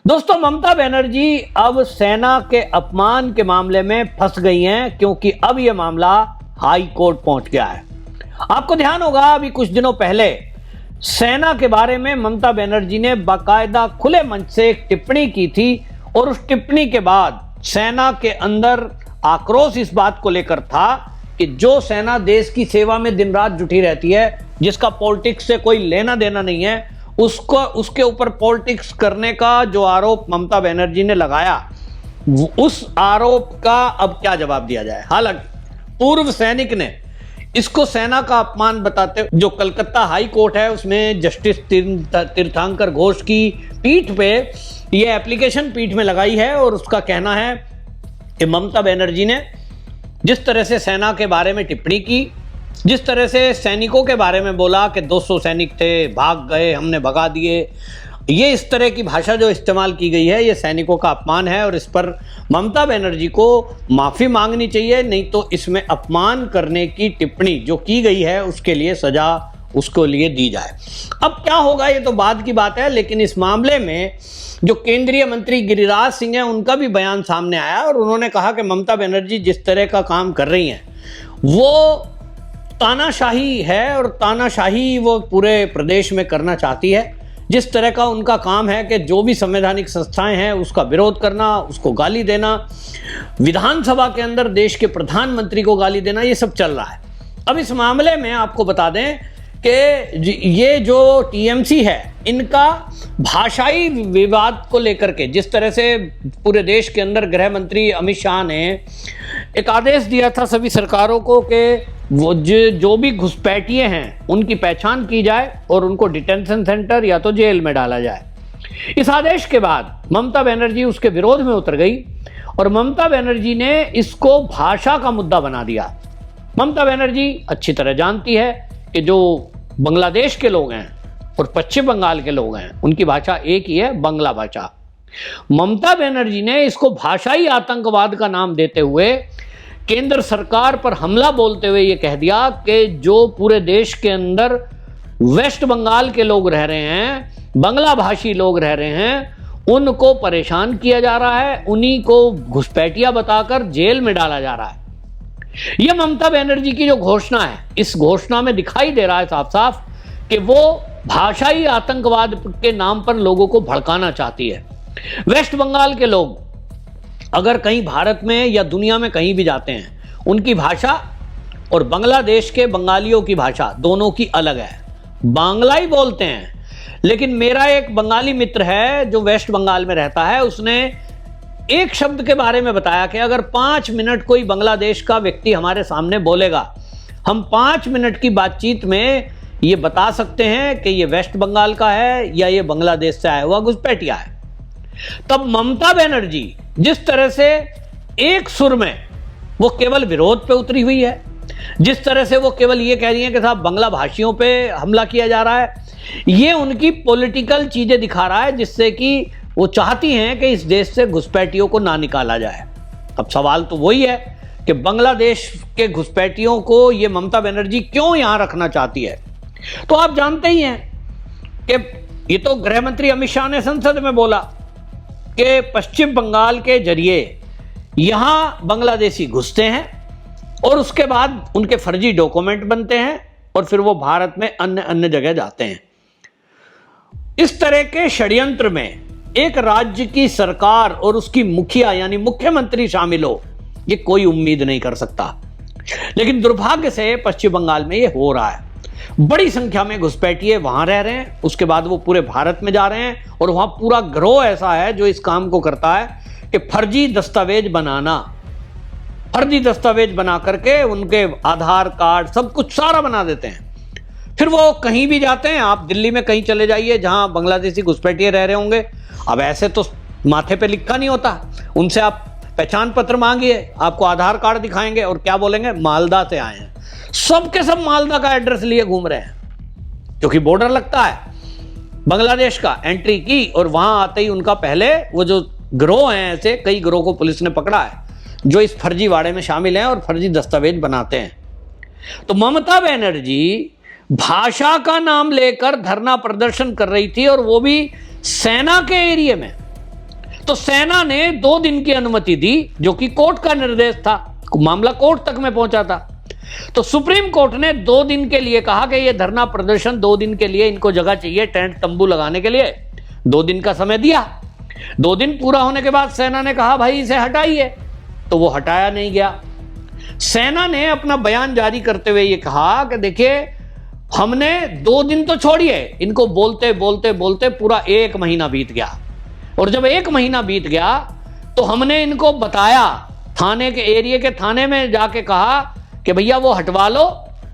दोस्तों, ममता बनर्जी अब सेना के अपमान के मामले में फंस गई हैं, क्योंकि अब यह मामला हाई कोर्ट पहुंच गया है। आपको ध्यान होगा, अभी कुछ दिनों पहले सेना के बारे में ममता बनर्जी ने बाकायदा खुले मंच से एक टिप्पणी की थी, और उस टिप्पणी के बाद सेना के अंदर आक्रोश इस बात को लेकर था कि जो सेना देश की सेवा में दिन रात जुटी रहती है, जिसका पॉलिटिक्स से कोई लेना देना नहीं है, उसके ऊपर पॉलिटिक्स करने का जो आरोप ममता बनर्जी ने लगाया, उस आरोप का अब क्या जवाब दिया जाए। हालांकि पूर्व सैनिक ने इसको सेना का अपमान बताते, जो कलकत्ता हाई कोर्ट है उसमें जस्टिस तीर्थंकर घोष की पीठ पे ये एप्लीकेशन पीठ में लगाई है, और उसका कहना है कि ममता बनर्जी ने जिस तरह से सेना के बारे में टिप्पणी की, जिस तरह से सैनिकों के बारे में बोला कि 200 सैनिक थे, भाग गए, हमने भगा दिए, ये इस तरह की भाषा जो इस्तेमाल की गई है, ये सैनिकों का अपमान है, और इस पर ममता बनर्जी को माफ़ी मांगनी चाहिए, नहीं तो इसमें अपमान करने की टिप्पणी जो की गई है उसके लिए सजा उसको लिए दी जाए। अब क्या होगा ये तो बाद की बात है, लेकिन इस मामले में जो केंद्रीय मंत्री गिरिराज सिंह हैं उनका भी बयान सामने आया, और उन्होंने कहा कि ममता बनर्जी जिस तरह का काम कर रही हैं वो तानाशाही है, और तानाशाही वो पूरे प्रदेश में करना चाहती है। जिस तरह का उनका काम है कि जो भी संवैधानिक संस्थाएं हैं उसका विरोध करना, उसको गाली देना, विधानसभा के अंदर देश के प्रधानमंत्री को गाली देना, ये सब चल रहा है। अब इस मामले में आपको बता दें कि ये जो टीएमसी है, इनका भाषाई विवाद को लेकर के जिस तरह से पूरे देश के अंदर गृह मंत्री अमित शाह ने एक आदेश दिया था सभी सरकारों को कि वो जो भी घुसपैठिए हैं उनकी पहचान की जाए और उनको डिटेंशन सेंटर या तो जेल में डाला जाए। इस आदेश के बाद ममता बनर्जी उसके विरोध में उतर गई, और ममता बनर्जी ने इसको भाषा का मुद्दा बना दिया। ममता बनर्जी अच्छी तरह जानती है कि जो बांग्लादेश के लोग हैं और पश्चिम बंगाल के लोग हैं उनकी भाषा एक ही है, बांग्ला भाषा। ममता बनर्जी ने इसको भाषाई आतंकवाद का नाम देते हुए केंद्र सरकार पर हमला बोलते हुए ये कह दिया कि जो पूरे देश के अंदर वेस्ट बंगाल के लोग रह रहे हैं, बांग्ला भाषी लोग रह रहे हैं, उनको परेशान किया जा रहा है, उन्हीं को घुसपैठिया बताकर जेल में डाला जा रहा है। यह ममता बनर्जी की जो घोषणा है, इस घोषणा में दिखाई दे रहा है साफ साफ कि वो भाषाई आतंकवाद के नाम पर लोगों को भड़काना चाहती है। वेस्ट बंगाल के लोग अगर कहीं भारत में या दुनिया में कहीं भी जाते हैं, उनकी भाषा और बांग्लादेश के बंगालियों की भाषा दोनों की अलग है। बांग्ला ही बोलते हैं, लेकिन मेरा एक बंगाली मित्र है जो वेस्ट बंगाल में रहता है, उसने एक शब्द के बारे में बताया कि अगर 5 मिनट कोई बांग्लादेश का व्यक्ति हमारे सामने बोलेगा, हम 5 मिनट की बातचीत में ये बता सकते हैं कि ये वेस्ट बंगाल का है या ये बांग्लादेश से आया हुआ घुसपैठिया है। तब ममता बनर्जी जिस तरह से एक सुर में वो केवल विरोध पे उतरी हुई है, जिस तरह से वो केवल ये कह रही है कि साहब बांग्ला भाषियों पे हमला किया जा रहा है, ये उनकी पॉलिटिकल चीजें दिखा रहा है, जिससे कि वो चाहती हैं कि इस देश से घुसपैठियों को ना निकाला जाए। अब सवाल तो वही है कि बांग्लादेश के घुसपैठियों को ये ममता बनर्जी क्यों यहां रखना चाहती है। तो आप जानते ही हैं कि ये तो गृह मंत्री अमित शाह ने संसद में बोला कि पश्चिम बंगाल के जरिए यहां बांग्लादेशी घुसते हैं और उसके बाद उनके फर्जी डॉक्यूमेंट बनते हैं और फिर वो भारत में अन्य जगह जाते हैं। इस तरह के षड्यंत्र में एक राज्य की सरकार और उसकी मुखिया यानी मुख्यमंत्री शामिल हो, ये कोई उम्मीद नहीं कर सकता। लेकिन दुर्भाग्य से पश्चिम बंगाल में ये हो रहा है। बड़ी संख्या में घुसपैठिए वहां रह रहे हैं, उसके बाद वो पूरे भारत में जा रहे हैं, और वहां पूरा गिरोह ऐसा है जो इस काम को करता है कि फर्जी दस्तावेज बना करके उनके आधार कार्ड सब कुछ सारा बना देते हैं। फिर वो कहीं भी जाते हैं, आप दिल्ली में कहीं चले जाइए जहां बांग्लादेशी घुसपैठिए रह रहे होंगे, अब ऐसे तो माथे पे लिखा नहीं होता, उनसे आप पहचान पत्र मांगिए, आपको आधार कार्ड दिखाएंगे और क्या बोलेंगे, मालदा से आए हैं। सब के सब मालदा का एड्रेस लिए घूम रहे हैं, क्योंकि बॉर्डर लगता है बांग्लादेश का। एंट्री की और वहां आते ही उनका पहले वो जो गिरोह हैं, ऐसे कई गिरोह को पुलिस ने पकड़ा है जो इस फर्जी वाड़े में शामिल हैं और फर्जी दस्तावेज बनाते हैं। तो ममता बनर्जी भाषा का नाम लेकर धरना प्रदर्शन कर रही थी, और वो भी सेना के एरिया में। तो सेना ने 2 दिन की अनुमति दी, जो कि कोर्ट का निर्देश था, मामला कोर्ट तक में पहुंचा था। तो सुप्रीम कोर्ट ने 2 दिन के लिए कहा कि यह धरना प्रदर्शन 2 दिन के लिए, इनको जगह चाहिए टेंट तंबू लगाने के लिए, 2 दिन का समय दिया। 2 दिन पूरा होने के बाद सेना ने कहा भाई इसे हटाइए, तो वो हटाया नहीं गया। सेना ने अपना बयान जारी करते हुए ये कहा कि देखिए हमने 2 दिन तो छोड़िए, इनको बोलते बोलते बोलते पूरा 1 महीना बीत गया, और जब 1 महीना बीत गया तो हमने इनको बताया, थाने के एरिया के थाने में जाके कहा कि भैया वो हटवा लो,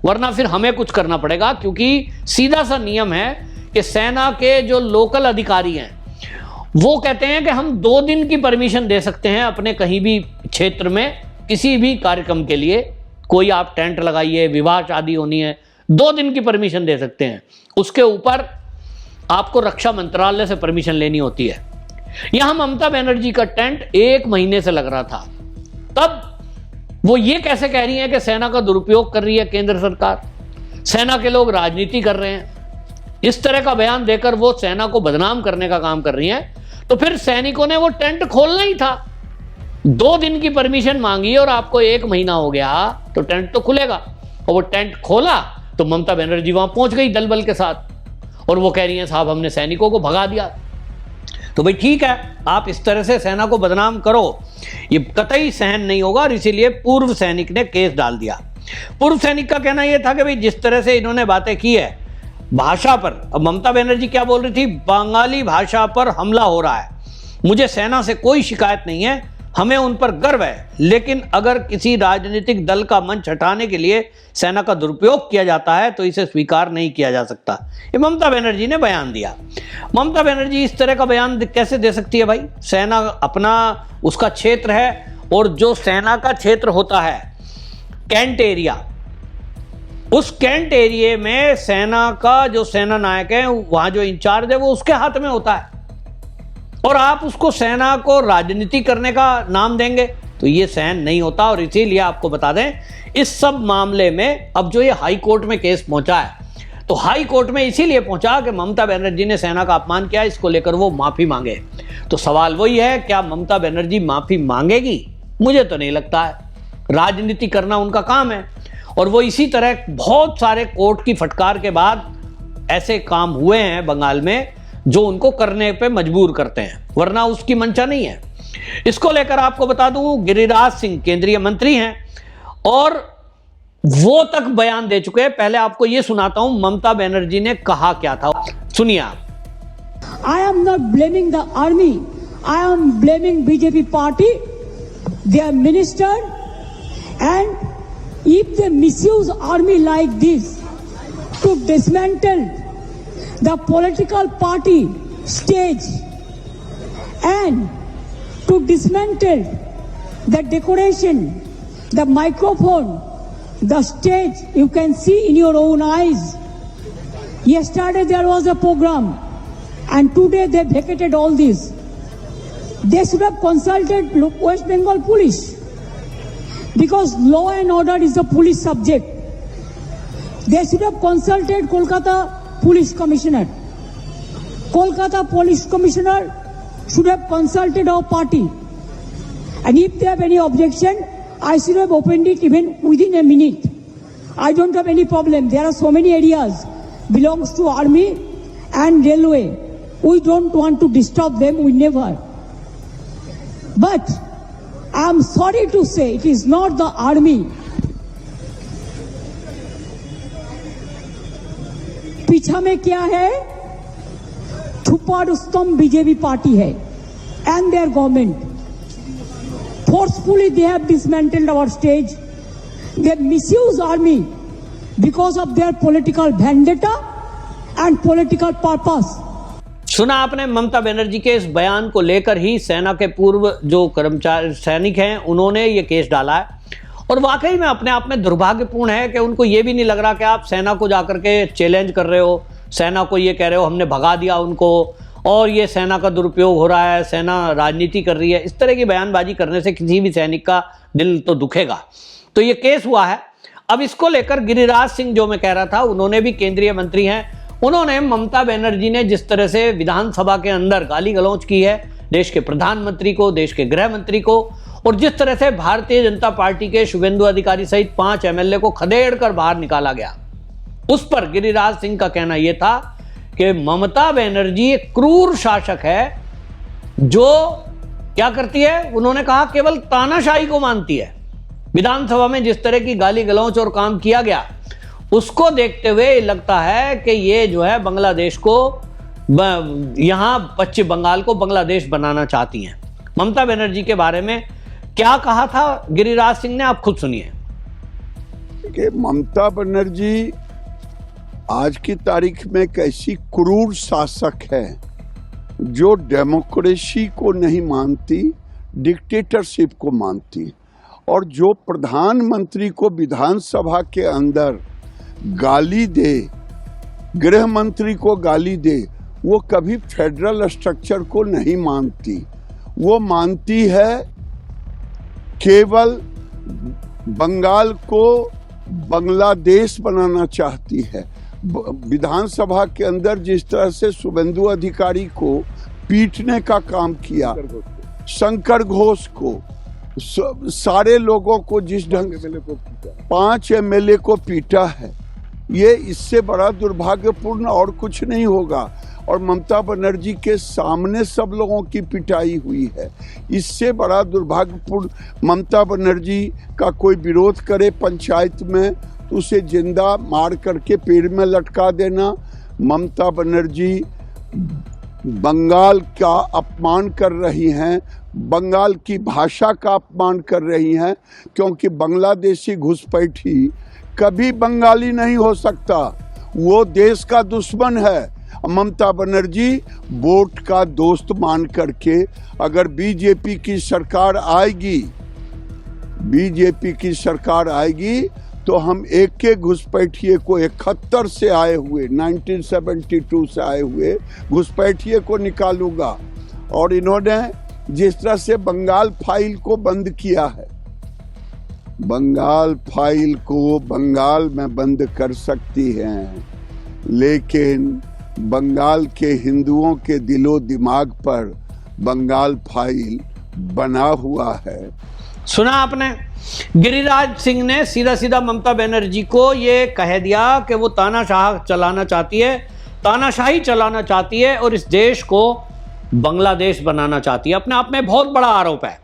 वरना फिर हमें कुछ करना पड़ेगा, क्योंकि सीधा सा नियम है कि सेना के जो लोकल अधिकारी हैं वो कहते हैं कि हम 2 दिन की परमिशन दे सकते हैं अपने कहीं भी क्षेत्र में किसी भी कार्यक्रम के लिए, कोई आप टेंट लगाइए, विवाह शादी होनी है, 2 दिन की परमिशन दे सकते हैं, उसके ऊपर आपको रक्षा मंत्रालय से परमिशन लेनी होती है। यहां ममता बनर्जी का टेंट 1 महीने से लग रहा था, तब वो ये कैसे कह रही है कि सेना का दुरुपयोग कर रही है केंद्र सरकार, सेना के लोग राजनीति कर रहे हैं। इस तरह का बयान देकर वो सेना को बदनाम करने का काम कर रही हैं। तो फिर सैनिकों ने वो टेंट खोलना ही था, 2 दिन की परमिशन मांगी और आपको 1 महीना हो गया तो टेंट तो खुलेगा। और वो टेंट खोला तो ममता बनर्जी वहां पहुंच गई दल बल के साथ, और वो कह रही हैं साहब हमने सैनिकों को भगा दिया। तो भाई ठीक है, आप इस तरह से सेना को बदनाम करो, ये कतई सहन नहीं होगा, और इसीलिए पूर्व सैनिक ने केस डाल दिया। पूर्व सैनिक का कहना यह था कि भाई जिस तरह से इन्होंने बातें की है भाषा पर, अब ममता बनर्जी क्या बोल रही थी, बंगाली भाषा पर हमला हो रहा है, मुझे सेना से कोई शिकायत नहीं है, हमें उन पर गर्व है, लेकिन अगर किसी राजनीतिक दल का मंच हटाने के लिए सेना का दुरुपयोग किया जाता है तो इसे स्वीकार नहीं किया जा सकता। ये ममता बनर्जी ने बयान दिया। ममता बनर्जी इस तरह का बयान कैसे दे सकती है भाई, सेना अपना उसका क्षेत्र है, और जो सेना का क्षेत्र होता है कैंट एरिया, उस कैंट एरिया में सेना का जो सेना नायक है, वहां जो इंचार्ज है वो उसके हाथ में होता है, और आप उसको सेना को राजनीति करने का नाम देंगे तो ये सहन नहीं होता। और इसीलिए आपको बता दें, इस सब मामले में अब जो ये हाई कोर्ट में केस पहुंचा है, तो हाई कोर्ट में इसीलिए पहुंचा कि ममता बनर्जी ने सेना का अपमान किया, इसको लेकर वो माफी मांगे। तो सवाल वही है, क्या ममता बनर्जी माफी मांगेगी? मुझे तो नहीं लगता है, राजनीति करना उनका काम है, और वो इसी तरह बहुत सारे कोर्ट की फटकार के बाद ऐसे काम हुए हैं बंगाल में जो उनको करने पे मजबूर करते हैं, वरना उसकी मंशा नहीं है। इसको लेकर आपको बता दूं, गिरिराज सिंह केंद्रीय मंत्री हैं और वो तक बयान दे चुके हैं। पहले आपको ये सुनाता हूं ममता बनर्जी ने कहा क्या था, सुनिए आप। I am not blaming the army, I am blaming BJP party, their minister, and if they misuse army like this to dismantle the political party stage and to dismantle the decoration, the microphone, the stage, you can see in your own eyes. Yesterday there was a program and today they vacated all this. They should have consulted West Bengal police, because law and order is the police subject. They should have consulted Kolkata Police Commissioner. Kolkata Police Commissioner should have consulted our party. And if they have any objection, I should have opened it even within a minute. I don't have any problem. There are so many areas belongs to army and railway. We don't want to disturb them, we never. But I am sorry to say it is not the army. पीछा में क्या है? छुपा Rustam BJP party है and their government. Forcefully they have dismantled our stage. They misuse army because of their political vendetta and political purpose. सुना आपने ममता बनर्जी के इस बयान को लेकर ही सेना के पूर्व जो कर्मचारी सैनिक हैं उन्होंने ये केस डाला है, और वाकई में अपने आप में दुर्भाग्यपूर्ण है कि उनको ये भी नहीं लग रहा कि आप सेना को जाकर के चैलेंज कर रहे हो, सेना को ये कह रहे हो हमने भगा दिया उनको, और ये सेना का दुरुपयोग हो रहा है, सेना राजनीति कर रही है। इस तरह की बयानबाजी करने से किसी भी सैनिक का दिल तो दुखेगा। तो ये केस हुआ है। अब इसको लेकर गिरिराज सिंह जो मैं कह रहा था, उन्होंने भी केंद्रीय मंत्री हैं, उन्होंने ममता बनर्जी ने जिस तरह से विधानसभा के अंदर गाली गलौज की है, देश के प्रधानमंत्री को, देश के गृह मंत्री को, और जिस तरह से भारतीय जनता पार्टी के शुभेंदु अधिकारी सहित 5 एमएलए को खदेड़ कर बाहर निकाला गया, उस पर गिरिराज सिंह का कहना यह था कि ममता बनर्जी एक क्रूर शासक है जो क्या करती है, उन्होंने कहा केवल तानाशाही को मानती है। विधानसभा में जिस तरह की गाली गलौच और काम किया गया उसको देखते हुए लगता है कि ये जो है बांग्लादेश को, यहां पश्चिम बंगाल को बांग्लादेश बनाना चाहती हैं। ममता बनर्जी के बारे में क्या कहा था गिरिराज सिंह ने, आप खुद सुनिए। कि ममता बनर्जी आज की तारीख में एक ऐसी क्रूर शासक है जो डेमोक्रेसी को नहीं मानती, डिक्टेटरशिप को मानती, और जो प्रधानमंत्री को विधानसभा के अंदर गाली दे, गृह मंत्री को गाली दे, वो कभी फेडरल स्ट्रक्चर को नहीं मानती। वो मानती है केवल बंगाल को बांग्लादेश बनाना चाहती है। विधानसभा के अंदर जिस तरह से शुभेंदु अधिकारी को पीटने का काम किया, शंकर घोष को, सारे लोगों को जिस ढंग से 5 एमएलए को पीटा है, ये इससे बड़ा दुर्भाग्यपूर्ण और कुछ नहीं होगा। और ममता बनर्जी के सामने सब लोगों की पिटाई हुई है, इससे बड़ा दुर्भाग्यपूर्ण। ममता बनर्जी का कोई विरोध करे पंचायत में तो उसे जिंदा मार करके पेड़ में लटका देना। ममता बनर्जी बंगाल का अपमान कर रही हैं, बंगाल की भाषा का अपमान कर रही हैं, क्योंकि बांग्लादेशी घुसपैठी कभी बंगाली नहीं हो सकता, वो देश का दुश्मन है। ममता बनर्जी वोट का दोस्त मान करके अगर बीजेपी की सरकार आएगी तो हम एक एक घुसपैठिए को 71 से आए हुए 1972 से आए हुए घुसपैठिए को निकालूंगा। और इन्होंने जिस तरह से बंगाल फाइल को बंद किया है, बंगाल फाइल को बंगाल में बंद कर सकती हैं, लेकिन बंगाल के हिंदुओं के दिलो दिमाग पर बंगाल फाइल बना हुआ है। सुना आपने, गिरिराज सिंह ने सीधा सीधा ममता बनर्जी को ये कह दिया कि वो तानाशाही चलाना चाहती है और इस देश को बांग्लादेश बनाना चाहती है। अपने आप में बहुत बड़ा आरोप है,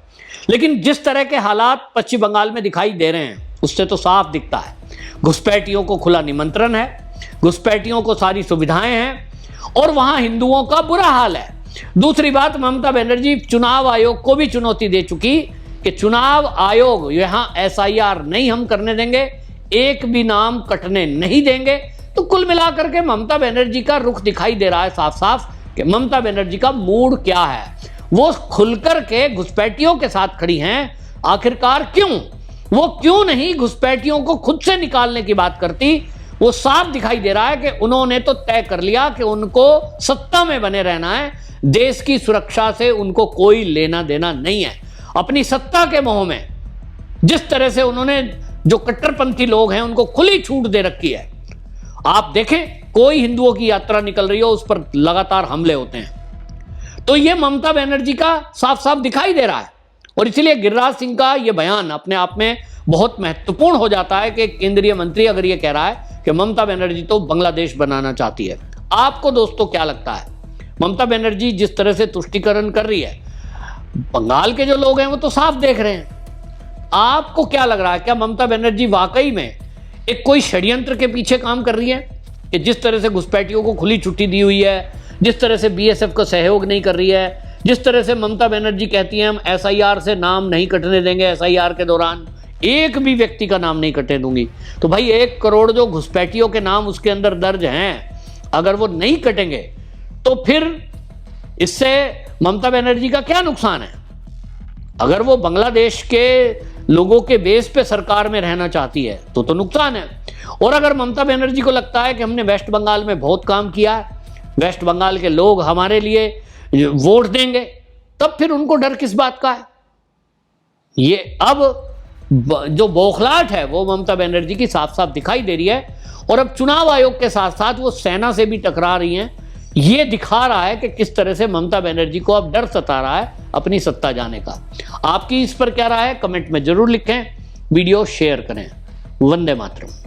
लेकिन जिस तरह के हालात पश्चिम बंगाल में दिखाई दे रहे हैं उससे तो साफ दिखता है घुसपैठियों को खुला निमंत्रण है, घुसपैठियों को सारी सुविधाएं हैं और वहां हिंदुओं का बुरा हाल है। दूसरी बात, ममता बनर्जी चुनाव आयोग को भी चुनौती दे चुकी कि चुनाव आयोग यहां एसआईआर नहीं हम करने देंगे, एक भी नाम कटने नहीं देंगे। तो कुल मिलाकर के ममता बनर्जी का रुख दिखाई दे रहा है साफ साफ कि ममता बनर्जी का मूड क्या है। वो खुलकर के घुसपैठियों के साथ खड़ी हैं। आखिरकार क्यों? वो क्यों नहीं घुसपैठियों को खुद से निकालने की बात करती? वो साफ दिखाई दे रहा है कि उन्होंने तो तय कर लिया कि उनको सत्ता में बने रहना है, देश की सुरक्षा से उनको कोई लेना देना नहीं है। अपनी सत्ता के मोह में जिस तरह से उन्होंने जो कट्टरपंथी लोग हैं उनको खुली छूट दे रखी है। आप देखें, कोई हिंदुओं की यात्रा निकल रही हो उस पर लगातार हमले होते हैं। तो ये ममता बनर्जी का साफ साफ दिखाई दे रहा है और इसीलिए गिरिराज सिंह का ये बयान अपने आप में बहुत महत्वपूर्ण हो जाता है कि केंद्रीय मंत्री अगर ये कह रहा है कि ममता बनर्जी तो बांग्लादेश बनाना चाहती है। आपको दोस्तों क्या लगता है? ममता बनर्जी जिस तरह से तुष्टीकरण कर रही है, बंगाल के जो लोग हैं वो तो साफ देख रहे हैं। आपको क्या लग रहा है, क्या ममता बनर्जी वाकई में एक कोई षड्यंत्र के पीछे काम कर रही है कि जिस तरह से घुसपैठियों को खुली छुट्टी दी हुई है, जिस तरह से बीएसएफ का सहयोग नहीं कर रही है, जिस तरह से ममता बनर्जी कहती हैं हम एसआईआर से नाम नहीं कटने देंगे, एसआईआर के दौरान एक भी व्यक्ति का नाम नहीं कटने दूंगी। तो भाई 1 करोड़ जो घुसपैठियों के नाम उसके अंदर दर्ज हैं, अगर वो नहीं कटेंगे तो फिर इससे ममता बनर्जी का क्या नुकसान है? अगर वो बांग्लादेश के लोगों के बेस पे सरकार में रहना चाहती है तो नुकसान है। और अगर ममता बनर्जी को लगता है कि हमने वेस्ट बंगाल में बहुत काम किया है, वेस्ट बंगाल के लोग हमारे लिए वोट देंगे, तब फिर उनको डर किस बात का है? ये अब जो बौखलाहट है वो ममता बनर्जी की साफ साफ दिखाई दे रही है। और अब चुनाव आयोग के साथ साथ वो सेना से भी टकरा रही हैं। ये दिखा रहा है कि किस तरह से ममता बनर्जी को अब डर सता रहा है अपनी सत्ता जाने का। आपकी इस पर क्या राय है, कमेंट में जरूर लिखें, वीडियो शेयर करें। वंदे मातरम।